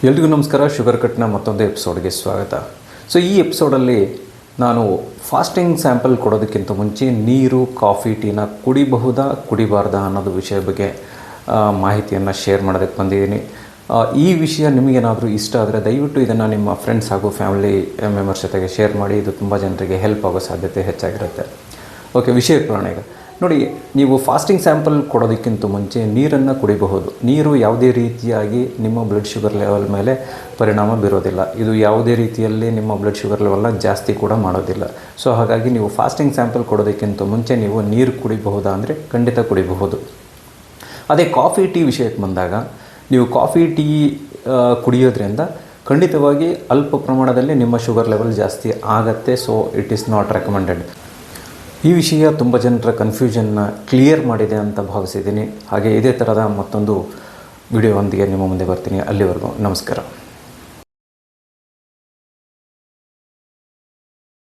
ಎಲ್ರಿಗೂ ನಮಸ್ಕಾರ. ಶುಗರ್ ಕಟ್ನ ಮತ್ತೊಂದು ಎಪಿಸೋಡ್ಗೆ ಸ್ವಾಗತ. ಸೊ ಈ ಎಪಿಸೋಡಲ್ಲಿ ನಾನು ಫಾಸ್ಟಿಂಗ್ ಸ್ಯಾಂಪಲ್ ಕೊಡೋದಕ್ಕಿಂತ ಮುಂಚೆ ನೀರು, ಕಾಫಿ, ಟೀನ ಕುಡಿಬಹುದಾ ಕುಡಿಬಾರ್ದಾ ಅನ್ನೋದು ವಿಷಯ ಬಗ್ಗೆ ಮಾಹಿತಿಯನ್ನು ಶೇರ್ ಮಾಡೋದಕ್ಕೆ ಬಂದಿದ್ದೀನಿ. ಈ ವಿಷಯ ನಿಮಗೇನಾದರೂ ಇಷ್ಟ ಆದರೆ ದಯವಿಟ್ಟು ಇದನ್ನು ನಿಮ್ಮ ಫ್ರೆಂಡ್ಸ್ ಹಾಗೂ ಫ್ಯಾಮಿಲಿ ಮೆಂಬರ್ಸ್ ಜೊತೆಗೆ ಶೇರ್ ಮಾಡಿ. ಇದು ತುಂಬ ಜನರಿಗೆ ಹೆಲ್ಪ್ ಆಗೋ ಸಾಧ್ಯತೆ ಹೆಚ್ಚಾಗಿರುತ್ತೆ. ಓಕೆ, ವಿಷಯಕ್ಕೆ ಬರೋಣ. ಈಗ ನೋಡಿ, ನೀವು ಫಾಸ್ಟಿಂಗ್ ಸ್ಯಾಂಪಲ್ ಕೊಡೋದಕ್ಕಿಂತ ಮುಂಚೆ ನೀರನ್ನು ಕುಡಿಬಹುದು. ನೀರು ಯಾವುದೇ ರೀತಿಯಾಗಿ ನಿಮ್ಮ ಬ್ಲಡ್ ಶುಗರ್ ಲೆವೆಲ್ ಮೇಲೆ ಪರಿಣಾಮ ಬೀರೋದಿಲ್ಲ. ಇದು ಯಾವುದೇ ರೀತಿಯಲ್ಲಿ ನಿಮ್ಮ ಬ್ಲಡ್ ಶುಗರ್ ಲೆವೆಲ್ನ ಜಾಸ್ತಿ ಕೂಡ ಮಾಡೋದಿಲ್ಲ. ಸೊ ಹಾಗಾಗಿ ನೀವು ಫಾಸ್ಟಿಂಗ್ ಸ್ಯಾಂಪಲ್ ಕೊಡೋದಕ್ಕಿಂತ ಮುಂಚೆ ನೀವು ನೀರು ಕುಡಿಬಹುದಾ ಅಂದರೆ ಖಂಡಿತ ಕುಡಿಬಹುದು. ಅದೇ ಕಾಫಿ, ಟೀ ವಿಷಯಕ್ಕೆ ಬಂದಾಗ, ನೀವು ಕಾಫಿ, ಟೀ ಕುಡಿಯೋದ್ರಿಂದ ಖಂಡಿತವಾಗಿ ಅಲ್ಪ ಪ್ರಮಾಣದಲ್ಲಿ ನಿಮ್ಮ ಶುಗರ್ ಲೆವೆಲ್ ಜಾಸ್ತಿ ಆಗತ್ತೆ. So it is not recommended. ಈ ವಿಷಯ ತುಂಬ ಜನರ ಕನ್ಫ್ಯೂಷನ್ನ ಕ್ಲಿಯರ್ ಮಾಡಿದೆ ಅಂತ ಭಾವಿಸಿದ್ದೀನಿ. ಹಾಗೆ ಇದೇ ಥರದ ಮತ್ತೊಂದು ವಿಡಿಯೋವೊಂದಿಗೆ ನಿಮ್ಮ ಮುಂದೆ ಬರ್ತೀನಿ. ಅಲ್ಲಿವರೆಗೂ ನಮಸ್ಕಾರ.